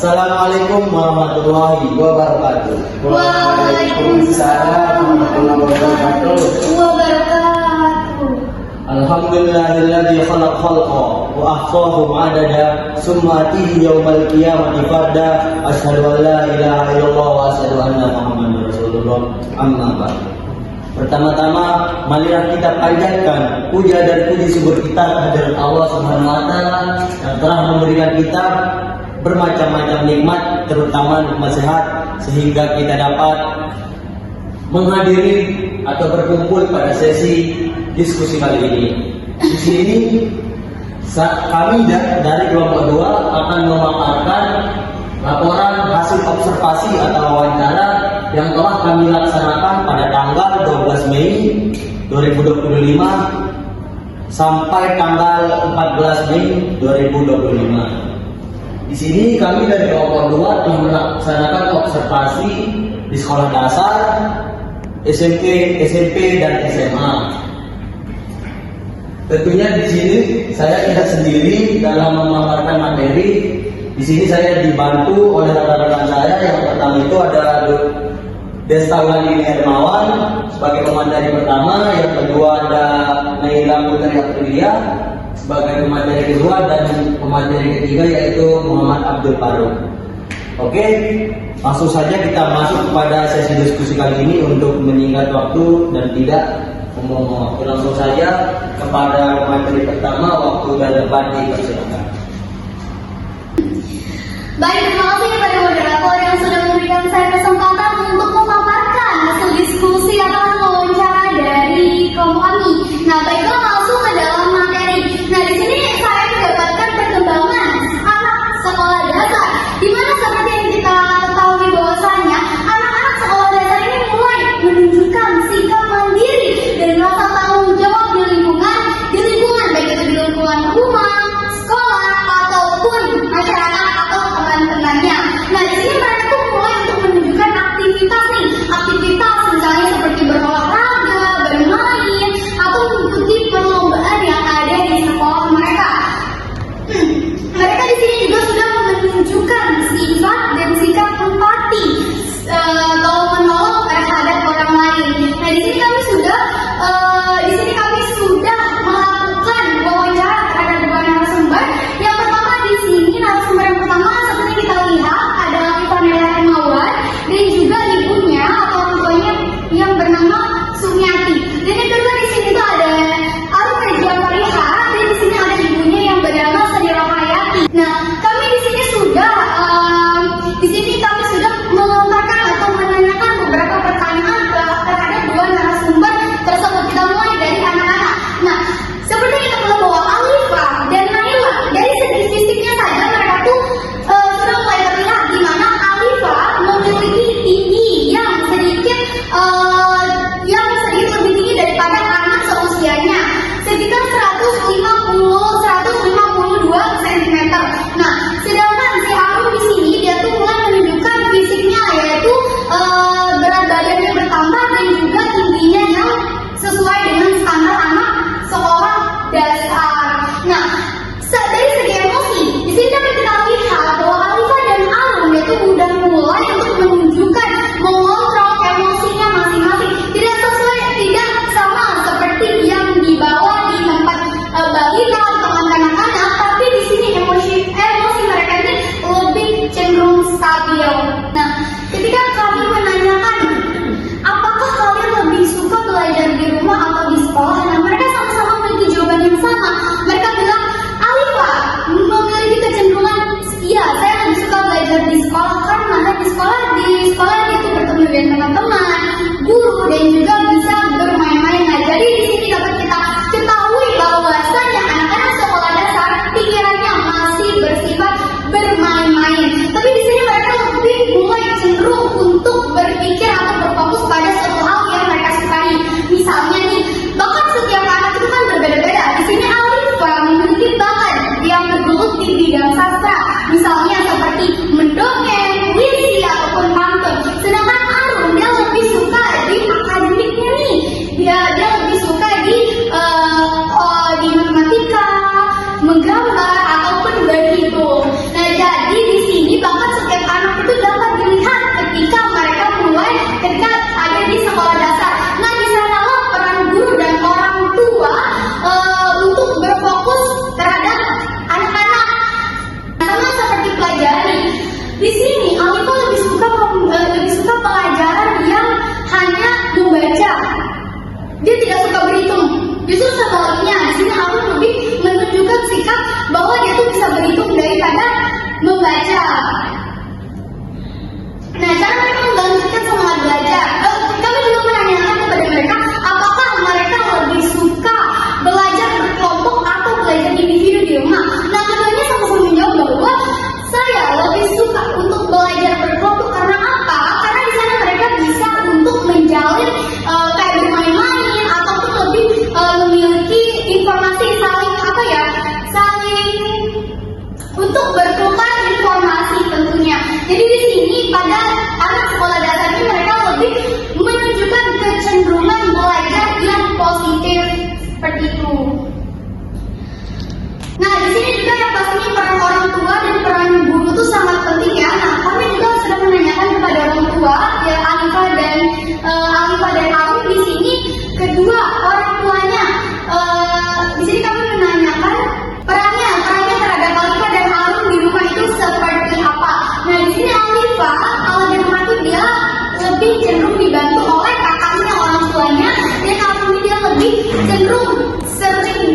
Assalamualaikum warahmatullahi wabarakatuh. Waalaikumsalam warahmatullahi wabarakatuh. Alhamdulillahilladzi khalaq khalqa wa ahsahum adada summa atihi yaumal qiyamati farda asyhadu an la ilaha illallah wa asyhadu anna muhammadar rasulullah. Amma ba'd. Pertama-tama marilah kita panjatkan puja dan puji syukur kita kehadirat Allah Subhanahu wa taala yang telah memberikan kita bermacam-macam nikmat, terutama nikmat sehat, sehingga kita dapat menghadiri atau berkumpul pada sesi diskusi kali ini. Di sini kami dari kelompok 2 akan memaparkan laporan hasil observasi atau wawancara yang telah kami laksanakan pada tanggal 12 Mei 2025 sampai tanggal 14 Mei 2025. Di sini kami dari kelompok 2 telah melaksanakan observasi di sekolah dasar, SMP, dan SMA. Tentunya di sini saya tidak sendiri dalam memaparkan materi. Di sini saya dibantu oleh rekan-rekan saya. Yang pertama itu ada Destaulani Hermawan sebagai pemateri pertama, yang kedua ada Naila Putri Aprilia sebagai pemateri kedua, dan pemateri ketiga yaitu Muhammad Abdul Farouk. Oke, langsung saja kita masuk kepada sesi diskusi kali ini untuk menyingkat waktu dan tidak membuang waktu. Langsung saja kepada pemateri pertama, waktu dan debat dipersilakan. Baik, terima kasih kepada moderator yang sudah memberikan saya kesempatan untuk memaparkan hasil diskusi atau wawancara dari kelompok kami. Nah, baiklah langsung ke dalam materi. Nah, di sini saya mendapatkan perkembangan anak sekolah dasar, di mana seperti yang kita ketahui bahwasanya anak-anak sekolah dasar ini mulai menunjukkan sikap mandiri dan rasa tanggung jawab di lingkungan baik itu di lingkungan rumah, sekolah ataupun masyarakat atau teman-temannya. Nah,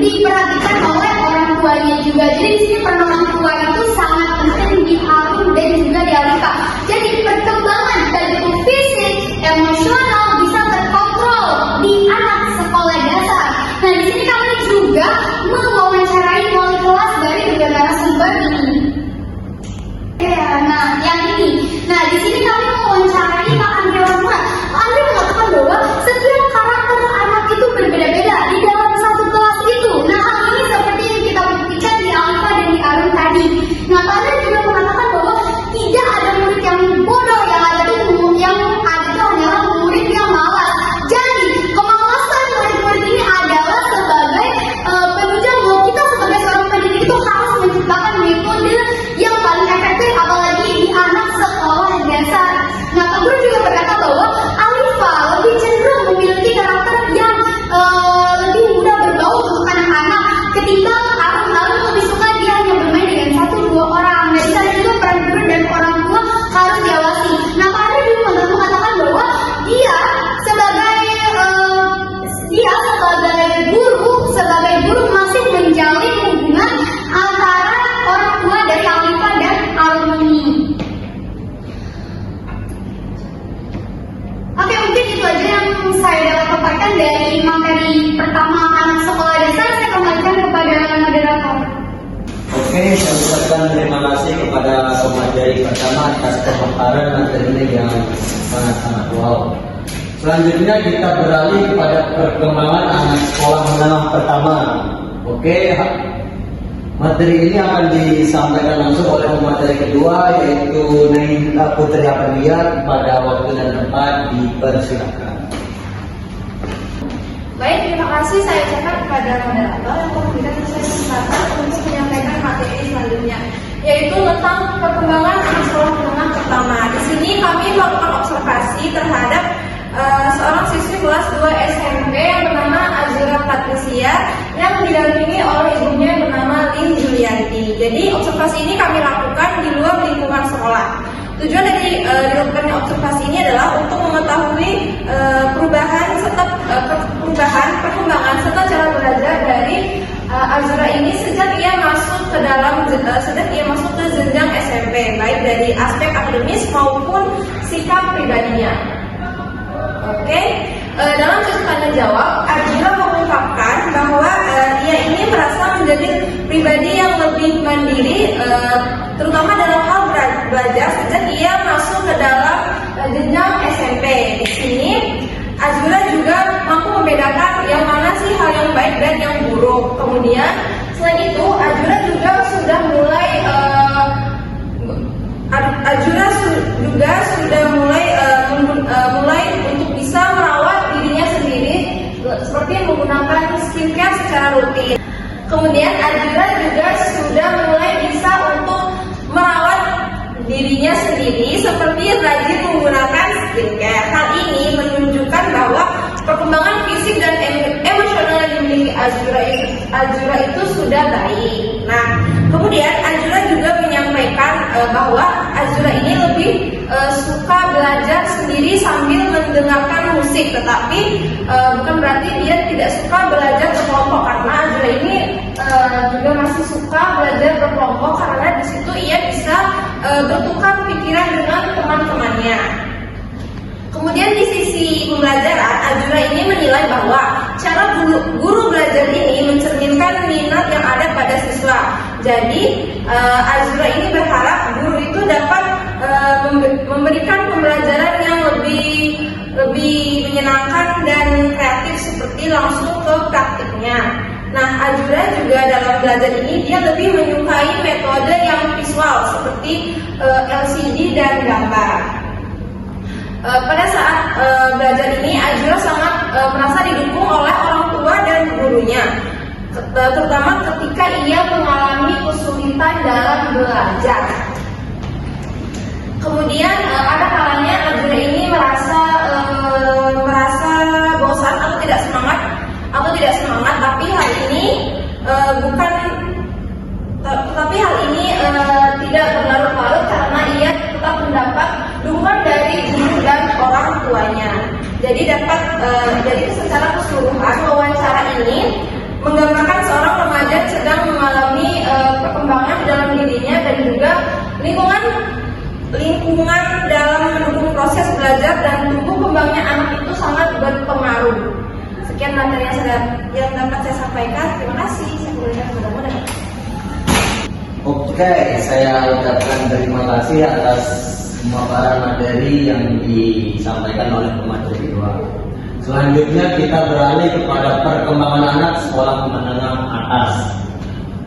diperhatikan oleh orang tuanya juga. Jadi di sini peran orang tua itu sangat penting di Arun dan juga di Alifa. Jadi perkembangan baik itu fisik, emosional bisa terkontrol di anak sekolah dasar. Nah di sini kami juga mewawancarai wali kelas dari tiga narasumber ini. Nah yang ini, nah di sini kami mewawancarai Pak Andre Rahmat. Pak Andre mengatakan bahwa setiap karakter anak itu berbeda-beda di dalam satu kelas itu. Nah hal ini seperti yang kita buktikan di Alifa dan di Arun tadi. Nah Pak Andre juga mengatakan bahwa tidak ada murid yang bodoh, yang ada itu hanyalah murid yang malas. Jadi kemalasan murid-murid ini adalah sebagai penunjang bahwa kita sebagai seorang pendidik itu harus menciptakan metode yang paling efektif, apalagi di anak sekolah dasar. Nah Pak Guru juga berkata bahwa Alifa lebih cenderung memiliki karakter yang lebih mudah berbaur untuk anak-anak, ketimbang Arun lebih suka dia hanya bermain dengan 1-2 orang. Nah di sana juga peran guru dan orang tua harus diawasi. Nah Pak Andre juga mengatakan bahwa dia sebagai guru masih menjalin hubungan antara orang tua dari Alifa dan Arun ini. Oke, mungkin itu aja yang saya dapat paparkan dari materi pertama anak sekolah dasar. Saya kembalikan kepada moderator. Oke, saya ucapkan terima kasih kepada pemateri pertama atas pemaparan materinya yang sangat-sangat wow. Selanjutnya kita beralih kepada perkembangan anak sekolah menengah pertama. Oke, materi ini akan disampaikan langsung oleh pemateri kedua, yaitu Naila Putri Aprilia. Pada waktu dan tempat dipersilakan. Baik, terima kasih saya ucapkan kepada moderator yang memberikan saya kesempatan untuk menyampaikan materi selanjutnya, yaitu tentang perkembangan anak sekolah menengah pertama. Di sini kami melakukan observasi terhadap seorang siswi kelas 2 SMP yang bernama Azura Patricia yang didampingi oleh ibunya yang bernama Lin Julianti. Jadi observasi ini kami lakukan di luar lingkungan sekolah. Tujuan dari dilakukannya observasi ini adalah untuk mengetahui perkembangan serta cara belajar dari Azura ini sejak ia masuk ke jenjang SMP, baik dari aspek akademis maupun sikap pribadinya. Oke, dalam tanya jawab, Azura mengungkapkan bahwa ia ini merasa menjadi pribadi yang lebih mandiri, terutama dalam hal belajar sejak ia masuk ke dalam jenjang SMP. Di sini Azura juga mampu membedakan yang mana sih hal yang baik dan yang buruk. Kemudian selain itu Azura juga sudah mulai mulai untuk bisa merawat dirinya sendiri, seperti menggunakan skincare secara rutin. Kemudian Azura juga sudah mulai bisa untuk merawat dirinya sendiri, seperti rajin menggunakan skincare. Hal ini menunjukkan bahwa perkembangan fisik dan emosional yang dimiliki Azura itu sudah baik. Nah, kemudian Azura juga menyampaikan bahwa Azura ini lebih suka belajar sendiri sambil mendengarkan musik, tetapi bukan berarti dia tidak suka belajar berkelompok, karena Azura ini juga masih suka belajar berkelompok karena di situ ia bisa bertukar pikiran dengan teman-temannya. Kemudian di sisi pembelajaran, Azura ini menilai bahwa cara guru belajar ini mencerminkan minat yang ada pada siswa. Jadi Azura ini berharap guru itu dapat memberikan pembelajaran yang lebih menyenangkan dan kreatif, seperti langsung ke praktiknya. Nah, Azura juga dalam belajar ini dia lebih menyukai metode yang visual seperti LCD dan gambar. Pada saat belajar ini Azura sangat merasa didukung oleh orang tua dan gurunya, terutama ketika ia mengalami kesulitan dalam belajar. Kemudian ada kalanya Azura ini merasa bosan atau tidak semangat, tapi hal ini tidak berlarut-larut karena ia tetap mendapat dukungan dari guru dan orang tuanya. Jadi secara keseluruhan wawancara ini menggambarkan lingkungan dalam mendukung proses belajar dan tumbuh kembangnya anak itu sangat berpengaruh. Sekian materi yang dapat saya sampaikan. Terima kasih. Saya kembalikan kepada moderator. Oke, saya ucapkan terima kasih atas pemaparan materi yang disampaikan oleh pemateri kedua. Selanjutnya kita beralih kepada perkembangan anak sekolah menengah atas.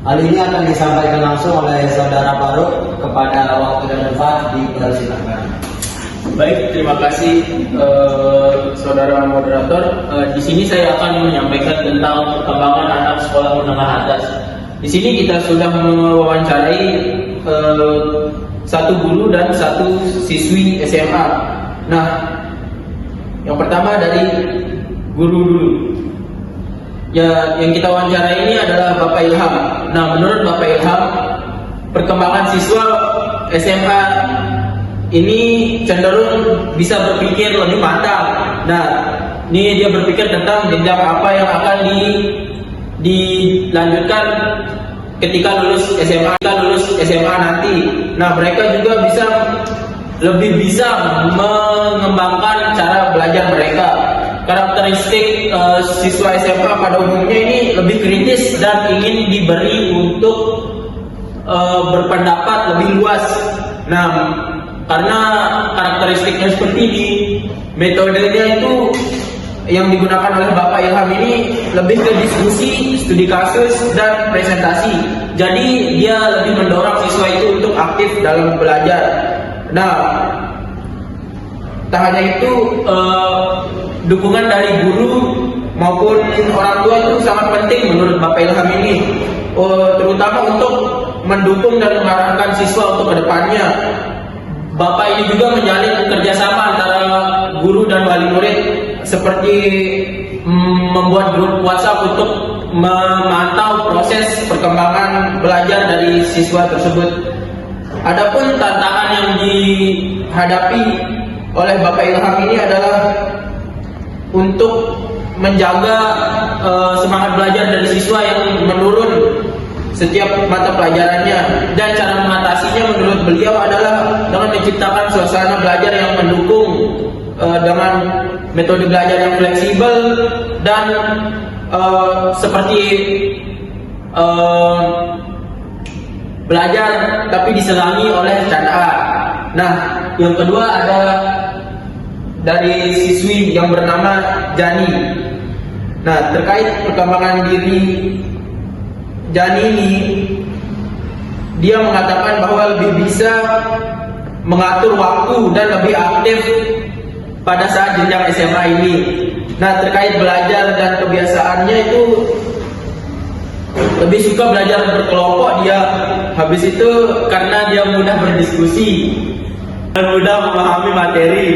Hal ini akan disampaikan langsung oleh Saudara Faruk. Kepada waktu dan tempat dipersilakan. Baik, terima kasih saudara moderator. Di sini saya akan menyampaikan tentang perkembangan anak sekolah menengah atas. Di sini kita sudah mewawancarai satu guru dan satu siswi SMA. Nah, yang pertama dari guru dulu. Ya, yang kita wawancarai ini adalah Bapak Ilham. Nah, menurut Bapak Ilham, perkembangan siswa SMA ini cenderung bisa berpikir lebih matang. Nah, ini dia berpikir tentang jenjang apa yang akan dilanjutkan ketika lulus SMA nanti. Nah, mereka juga lebih bisa mengembangkan cara belajar mereka. Karakteristik siswa SMA pada umumnya ini lebih kritis dan ingin diberi untuk berpendapat lebih luas. Nah, karena karakteristiknya seperti ini, metodenya itu yang digunakan oleh Bapak Ilham ini lebih ke diskusi, studi kasus, dan presentasi. Jadi dia lebih mendorong siswa itu untuk aktif dalam belajar. Nah, tak hanya itu, dukungan dari guru maupun orang tua itu sangat penting menurut Bapak Ilham ini, terutama untuk mendukung dan mengarahkan siswa untuk kedepannya. Bapak ini juga menjalin kerjasama antara guru dan wali murid, seperti membuat grup WhatsApp untuk memantau proses perkembangan belajar dari siswa tersebut. Adapun tantangan yang dihadapi oleh Bapak Ilham ini adalah untuk menjaga semangat belajar dari siswa yang menurun setiap mata pelajarannya, dan cara mengatasinya menurut beliau adalah dengan menciptakan suasana belajar yang mendukung dengan metode belajar yang fleksibel dan seperti belajar tapi diselangi oleh candaan. Nah, yang kedua ada dari siswi yang bernama Jani. Nah, terkait perkembangan diri Jani ini, dia mengatakan bahwa lebih bisa mengatur waktu dan lebih aktif pada saat jenjang SMA ini. Nah, terkait belajar dan kebiasaannya itu lebih suka belajar berkelompok dia. Habis itu karena dia mudah berdiskusi dan mudah memahami materi.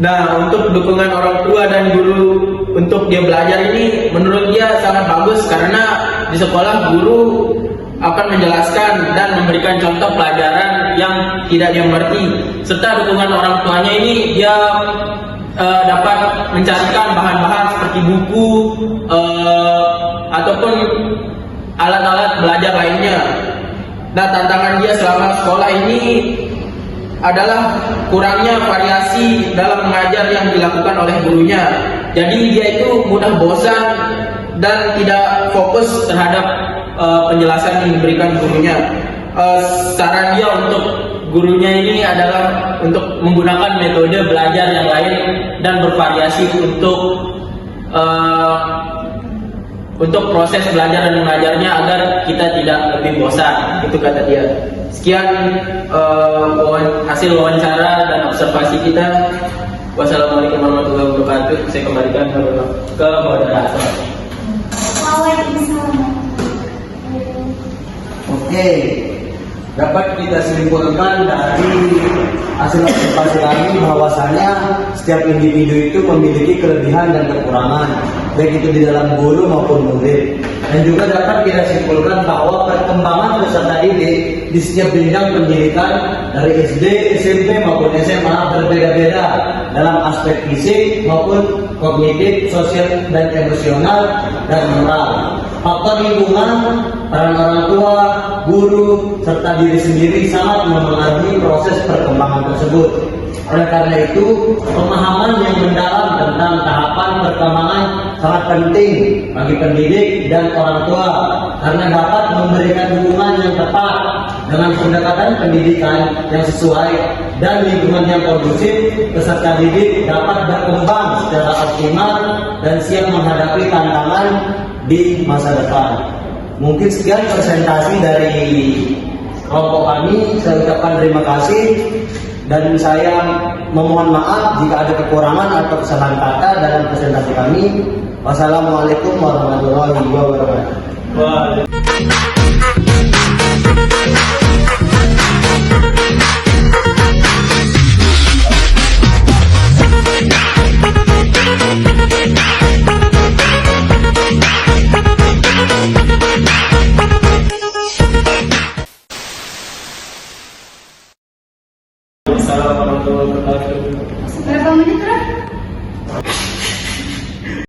Nah, untuk dukungan orang tua dan guru untuk dia belajar ini menurut dia sangat bagus, karena di sekolah guru akan menjelaskan dan memberikan contoh pelajaran yang tidak dia mengerti, serta dukungan orang tuanya ini dia dapat mencarikan bahan-bahan seperti buku ataupun alat-alat belajar lainnya. Nah, tantangan dia selama sekolah ini adalah kurangnya variasi dalam mengajar yang dilakukan oleh gurunya. Jadi dia itu mudah bosan dan tidak fokus terhadap penjelasan yang diberikan gurunya. Saran dia untuk gurunya ini adalah untuk menggunakan metode belajar yang lain dan bervariasi untuk proses belajar dan mengajarnya agar kita tidak lebih bosan. Itu kata dia. Sekian hasil wawancara dan observasi kita. Wassalamualaikum warahmatullahi wabarakatuh. Saya kembalikan ke moderator. Waalaikumsalam. Oke, dapat kita simpulkan dari hasil observasi kami bahwasanya setiap individu itu memiliki kelebihan dan kekurangan, baik itu di dalam guru maupun murid. Dan juga dapat kita simpulkan bahwa perkembangan peserta didik di setiap jenjang pendidikan dari SD, SMP maupun SMA berbeda-beda dalam aspek fisik maupun kognitif, sosial dan emosional dan moral. faktor lingkungan, peran orang tua, guru, serta diri sendiri sangat memengaruhi proses perkembangan tersebut. Oleh karena itu, pemahaman yang mendalam tentang tahapan perkembangan sangat penting bagi pendidik dan orang tua karena dapat memberikan dukungan yang tepat dengan pendekatan pendidikan yang sesuai dan lingkungan yang kondusif, peserta didik dapat berkembang secara optimal dan siap menghadapi tantangan di masa depan. Mungkin sekian presentasi dari kelompok kami. Saya ucapkan terima kasih dan saya memohon maaf jika ada kekurangan atau kesalahan kata dalam presentasi kami. Wassalamualaikum warahmatullahi wabarakatuh. Assalamualaikum warahmatullahi wabarakatuh. Berapa menit, Bro?